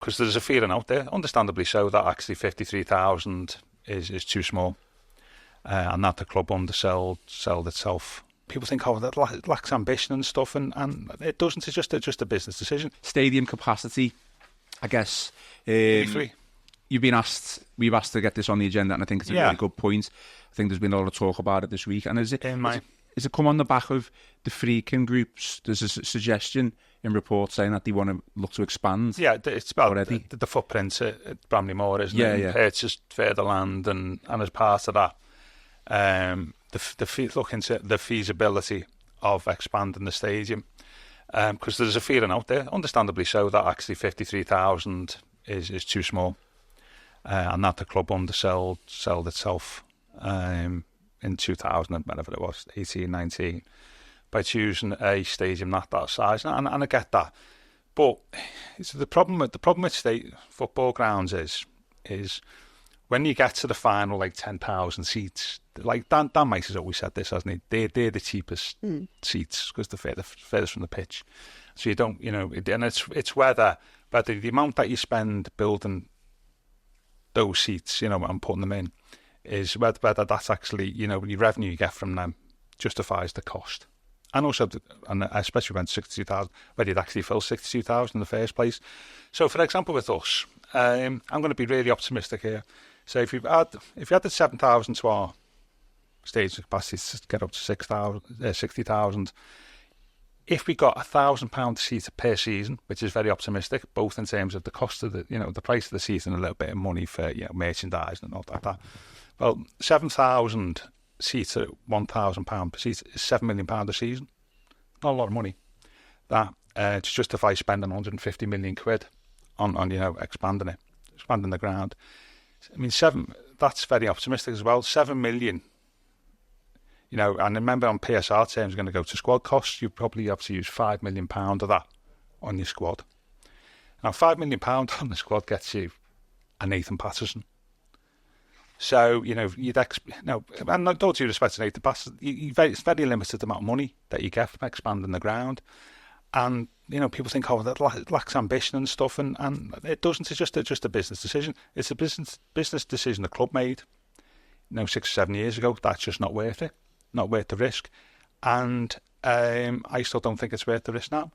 because there's a feeling out there, understandably so, that actually 53,000 is too small, and that the club undersold itself. People think, oh, that lacks ambition and stuff, and it doesn't. It's just a business decision. Stadium capacity, I guess. We've asked to get this on the agenda, and I think it's a really good point. I think there's been a lot of talk about it this week. And is it come on the back of the Freakin groups? There's a suggestion in reports saying that they want to look to expand. Yeah, it's about the footprint at Bramley-Moore, isn't it? Yeah. Purchased further land, and as part of that, look into the feasibility of expanding the stadium, because there's a feeling out there, understandably so, that actually 53,000 is too small, and that the club undersold itself in 2000, whatever it was, 18-19, by choosing a stadium that size, and I get that, but the problem with state football grounds is when you get to the final, like 10,000 seats, like Dan Mice has always said this, hasn't he? They're the cheapest seats because they're furthest from the pitch. So you don't, and it's whether the amount that you spend building those seats, and putting them in, is whether that's actually, the revenue you get from them justifies the cost. And also, and especially when 62,000, whether you'd actually fill 62,000 in the first place. So, for example, with us, I'm going to be really optimistic here. So if you added 7,000 to our stadium capacity to get up to 60,000, if we got £1,000 a seat per season, which is very optimistic, both in terms of the cost of the price of the seat and a little bit of money for merchandise and all that. Well, 7,000 seats at £1,000 per seat is £7 million a season. Not a lot of money. That to justify spending 150 million quid on expanding the ground. I mean, that's very optimistic as well. 7 million, and remember on PSR terms, going to go to squad costs. You probably have to use £5 million of that on your squad. Now, £5 million on the squad gets you a Nathan Patterson. So, and no due respect to Nathan Patterson, it's very limited amount of money that you get from expanding the ground. And, people think, oh, that lacks ambition and stuff, and it doesn't. It's just a business decision. It's a business decision the club made, 6 or 7 years ago. That's just not worth it, not worth the risk. And I still don't think it's worth the risk now,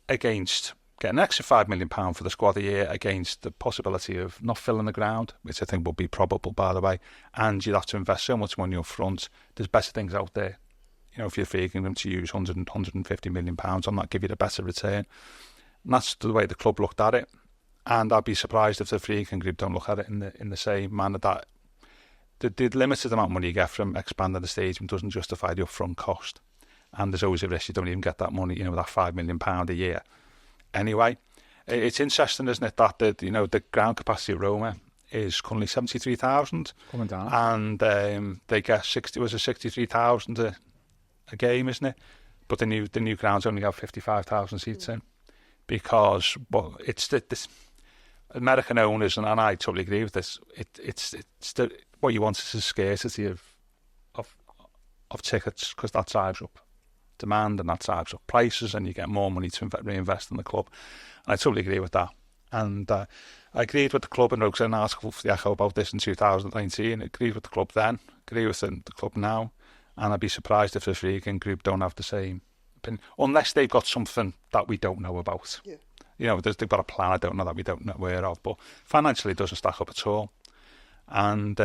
against getting an extra £5 million for the squad a year, against the possibility of not filling the ground, which I think will be probable, by the way, and you'd have to invest so much money up front. There's better things out there. If you're faking them to use £150 million on that, give you the better return. And that's the way the club looked at it. And I'd be surprised if the Freakin group don't look at it in the same manner, that the limited amount of money you get from expanding the stadium doesn't justify the upfront cost. And there's always a risk you don't even get that money, that £5 million a year. Anyway, it's interesting, isn't it, that the ground capacity at Roma is currently 73,000. Coming down. And they get 63,000 a game, isn't it? But the new grounds only have 55,000 seats in, because it's this American owners, and I totally agree with this. It's what you want is a scarcity of tickets, because that drives up demand and that drives up prices, and you get more money to reinvest in the club. And I totally agree with that. And I agreed with the club, and wrote an article for the Echo about this in 2019. I agreed with the club then, agree with the club now. And I'd be surprised if the Freakin group don't have the same opinion, unless they've got something that we don't know about. Yeah. They've got a plan I don't know that we don't know aware of, but financially it doesn't stack up at all. And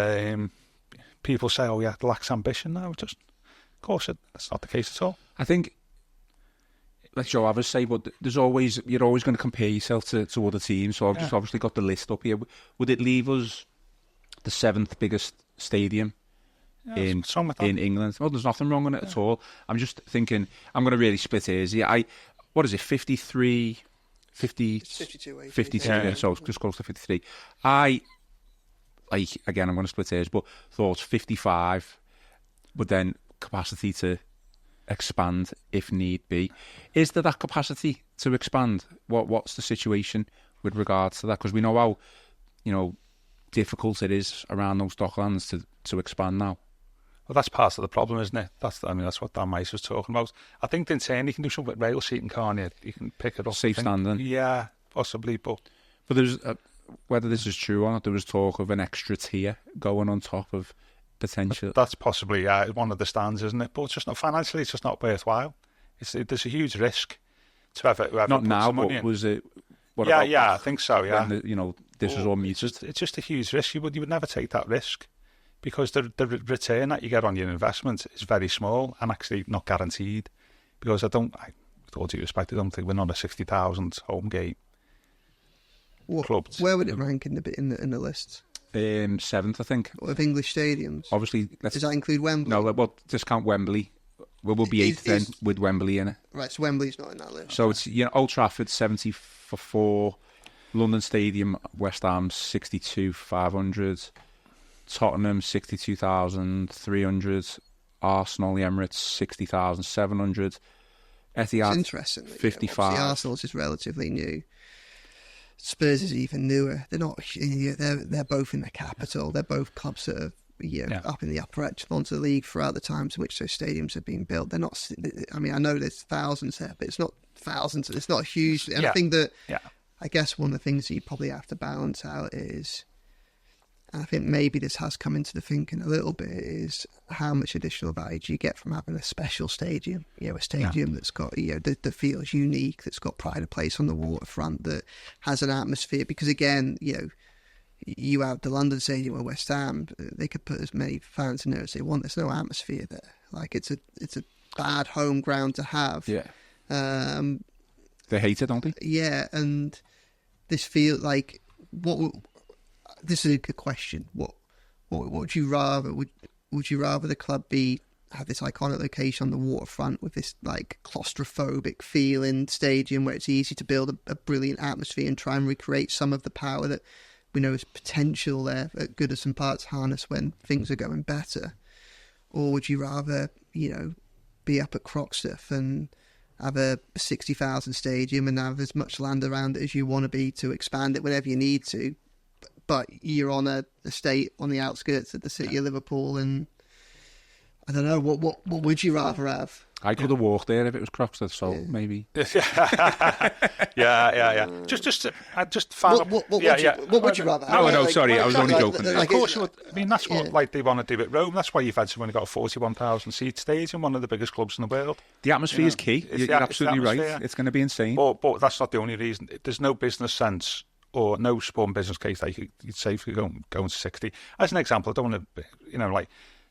people say, oh yeah, it lacks ambition. No, of course that's not the case at all. I think, like Joe Havers say, but you're always going to compare yourself to other teams. So I've just obviously got the list up here. Would it leave us the 7th biggest stadium in England? Well, there's nothing wrong with it at all. I'm just thinking, I'm going to really split hairs here. What is it, 53, 50, 52, 52, so just close to 53. Again, I'm going to split hairs, but thought 55, but then capacity to expand if need be. Is there that capacity to expand? What's the situation with regards to that? Because we know how, difficult it is around those docklands to expand now. Well, that's part of the problem, isn't it? That's what Dan Mice was talking about. I think in turn you can do something with rail seating, can't you? You can pick it up. Safe standing. Yeah, possibly, but But there's whether this is true or not, there was talk of an extra tier going on top of potential. That's possibly one of the stands, isn't it? But it's just not financially. It's just not worthwhile. There's a huge risk to whoever Not puts now, the money but in. was it? What Yeah, about yeah, I think so. Yeah, when this was all muted. It's just a huge risk. You would never take that risk because the return that you get on your investment is very small and actually not guaranteed. Because with all due respect, I don't think we're not a 60,000 home game club. Where would it rank in the list? 7th, I think. Of English stadiums. Obviously, Does that include Wembley? No, well, discount Wembley. We'll be 8th then with Wembley in it. Right, so Wembley's not in that list. So it's Old Trafford 74, London Stadium, West Ham 62,500, Tottenham 62,300, Arsenal, the Emirates 60,700, Etihad It's interesting. 55. Arsenal's is relatively new. Spurs is even newer. They're not. They're both in the capital. They're both clubs that are up in the upper echelons of the league throughout the times in which those stadiums have been built. They're not. I mean, I know there's thousands there, but it's not thousands. It's not huge. And I think that. Yeah. I guess one of the things that you probably have to balance out is, and I think maybe this has come into the thinking a little bit, is how much additional value do you get from having a special stadium? A stadium that's got, that feels unique, that's got pride of place on the waterfront, that has an atmosphere. Because again, you have the London Stadium or West Ham, they could put as many fans in there as they want. There's no atmosphere there. Like it's a bad home ground to have. Yeah. They hate it, don't they? Yeah, and this feels like this is a good question. What would you rather? Would you rather the club have this iconic location on the waterfront with this like claustrophobic feeling stadium where it's easy to build a brilliant atmosphere and try and recreate some of the power that we know is potential there at Goodison Park's harness when things are going better? Or would you rather, be up at Croxteth and have a 60,000 stadium and have as much land around it as you want to be to expand it whenever you need to, but you're on a estate on the outskirts of the city of Liverpool, and I don't know, what would you rather have? I could have walked there if it was Croxteth, so maybe. Yeah. I just found what would you rather have? No, sorry, I was only joking. Of course you would. I mean, that's what they want to do at Rome. That's why you've had only got a 41,000 seat stadium, one of the biggest clubs in the world. The atmosphere is key. You're absolutely right. It's going to be insane. But that's not the only reason. There's no business sense or no sporting business case that you'd say if you're going to 60. As an example, I don't want to,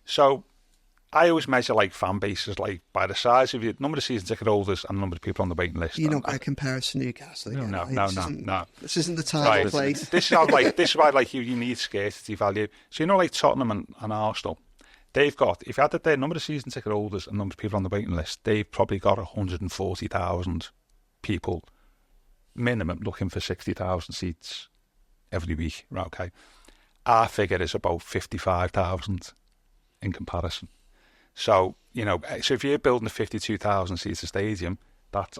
so I always measure fan bases by the size of your number of season ticket holders and the number of people on the waiting list. You're not going to compare us to Newcastle again. No. This isn't the time or place. This is why you need scarcity value. So Tottenham and Arsenal, they've got, if you added their number of season ticket holders and number of people on the waiting list, they've probably got 140,000 people minimum looking for 60,000 seats every week. Right, okay. Our figure is about 55,000 in comparison. So, so if you're building a 52,000 seater stadium, that's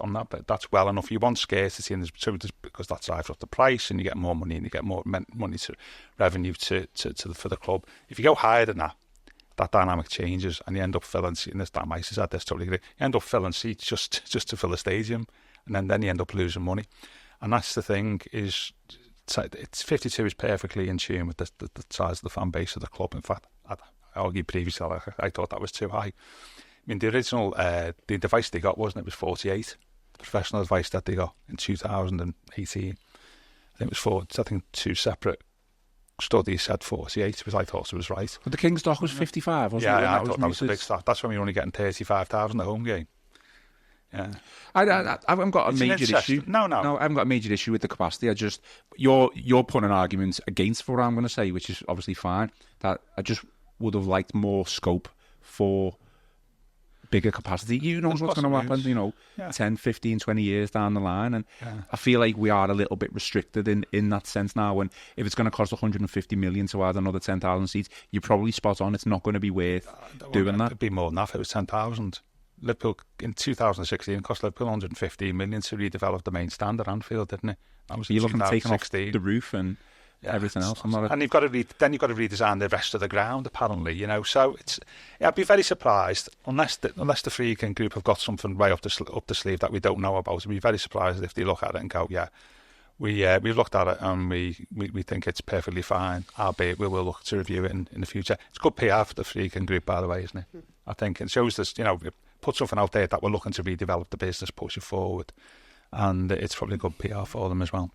well enough. You want scarcity, because that drives up the price, and you get more money, and you get more money to revenue for the club. If you go higher than that, that dynamic changes, and you end up filling. And this Dan Mice has had this totally agree. You end up filling seats just to fill a stadium, and then you end up losing money. And that's the thing is, it's 52 is perfectly in tune with the size of the fan base of the club. In fact, I argued previously, I thought that was too high. I mean, the original, the device they got, wasn't it? It was 48. The professional advice that they got in 2018. I think it was two separate studies said 48, which I thought was right. But the King's Dock was 55, wasn't it? Yeah, I thought that was a big start. That's when we were only getting 35,000 at home game. Yeah, I haven't got a major issue. No, I haven't got a major issue with the capacity. I just you're putting an argument against what I'm going to say, which is obviously fine. That I just would have liked more scope for bigger capacity. What's going to happen, 10, 15, 20 years down the line. And I feel like we are a little bit restricted in that sense now. And if it's going to cost 150 million to add another 10,000 seats, you're probably spot on. It's not going to be worth doing that. It'd be more than that if it was 10,000. Liverpool in 2016 cost Liverpool 115 million to redevelop the main stand at Anfield, didn't it? That was you're looking at taking off the roof and everything else. And you've got to redesign the rest of the ground, apparently. So I'd be very surprised unless the Friedkin group have got something right up the sleeve that we don't know about. I'd be very surprised if they look at it and go, We've looked at it and we think it's perfectly fine, albeit we will look to review it in the future. It's good PR for the Freakin Group, by the way, isn't it? I think it shows us, it put something out there that we're looking to redevelop the business, push it forward, and it's probably good PR for them as well.